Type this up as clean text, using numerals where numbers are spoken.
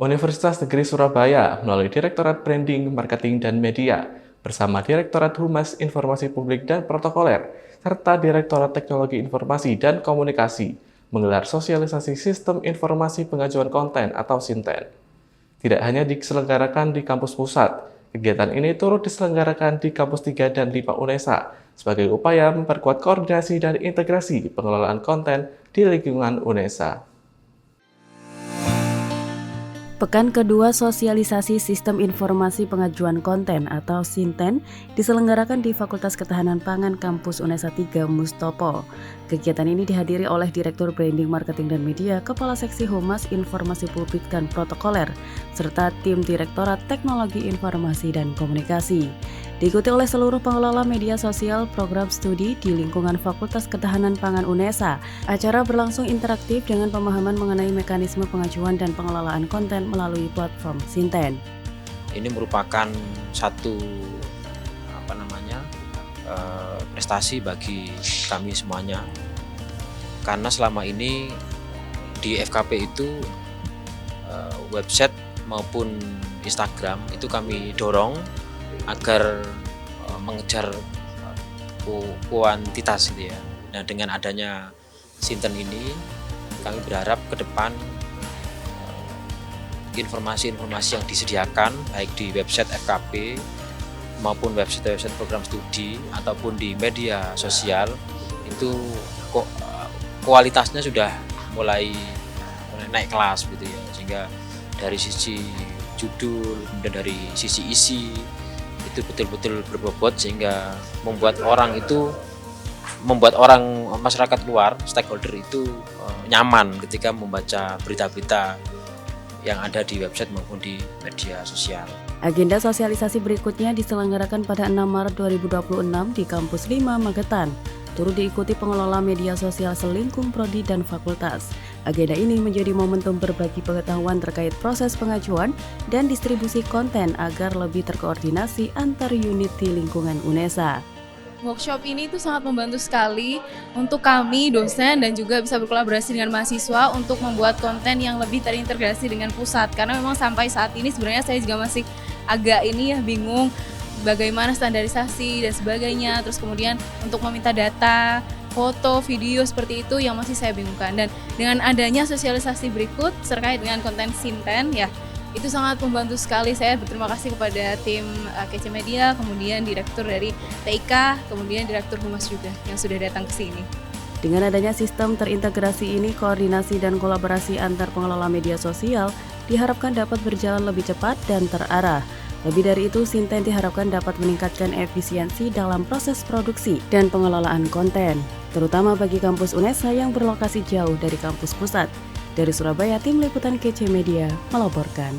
Universitas Negeri Surabaya melalui Direktorat Branding, Marketing, dan Media bersama Direktorat Humas Informasi Publik dan Protokoler serta Direktorat Teknologi Informasi dan Komunikasi menggelar sosialisasi Sistem Informasi Pengajuan Konten atau SINTEN. Tidak hanya diselenggarakan di kampus pusat, kegiatan ini turut diselenggarakan di kampus 3 dan 5 UNESA sebagai upaya memperkuat koordinasi dan integrasi pengelolaan konten di lingkungan UNESA. Pekan kedua sosialisasi Sistem Informasi Pengajuan Konten atau SINTEN diselenggarakan di Fakultas Ketahanan Pangan Kampus UNESA 3 Mustopo. Kegiatan ini dihadiri oleh Direktur Branding, Marketing, dan Media, Kepala Seksi Humas Informasi Publik dan Protokoler, serta tim Direktorat Teknologi Informasi dan Komunikasi. Diikuti oleh seluruh pengelola media sosial program studi di lingkungan Fakultas Ketahanan Pangan UNESA. Acara berlangsung interaktif dengan pemahaman mengenai mekanisme pengajuan dan pengelolaan konten melalui platform SINTEN. Ini merupakan satu prestasi bagi kami semuanya, karena selama ini di FKP itu website maupun Instagram itu kami dorong agar mengejar kuantitas gitu ya. Nah, dengan adanya SINTEN ini kami berharap ke depan informasi-informasi yang disediakan baik di website FKP maupun website program studi ataupun di media sosial itu kualitasnya sudah mulai naik kelas gitu ya, sehingga dari sisi judul dan dari sisi isi itu betul-betul berbobot sehingga membuat orang masyarakat luar, stakeholder itu nyaman ketika membaca berita-berita yang ada di website maupun di media sosial. Agenda sosialisasi berikutnya diselenggarakan pada 6 Maret 2026 di Kampus 5 Magetan. Turut diikuti pengelola media sosial selingkung prodi dan fakultas. Agenda ini menjadi momentum berbagi pengetahuan terkait proses pengajuan dan distribusi konten agar lebih terkoordinasi antar unit di lingkungan UNESA. Workshop ini itu sangat membantu sekali untuk kami dosen dan juga bisa berkolaborasi dengan mahasiswa untuk membuat konten yang lebih terintegrasi dengan pusat, karena memang sampai saat ini sebenarnya saya juga masih agak bingung bagaimana standarisasi dan sebagainya, terus kemudian untuk meminta data, foto, video seperti itu yang masih saya bingungkan. Dan dengan adanya sosialisasi berikut terkait dengan konten SINTEN ya, itu sangat membantu sekali. Saya berterima kasih kepada tim KC Media, kemudian direktur dari TIK, kemudian direktur Humas juga yang sudah datang ke sini. Dengan adanya sistem terintegrasi ini, koordinasi dan kolaborasi antar pengelola media sosial diharapkan dapat berjalan lebih cepat dan terarah. Lebih dari itu, SINTEN diharapkan dapat meningkatkan efisiensi dalam proses produksi dan pengelolaan konten, terutama bagi kampus UNESA yang berlokasi jauh dari kampus pusat. Dari Surabaya, tim liputan KC Media melaporkan.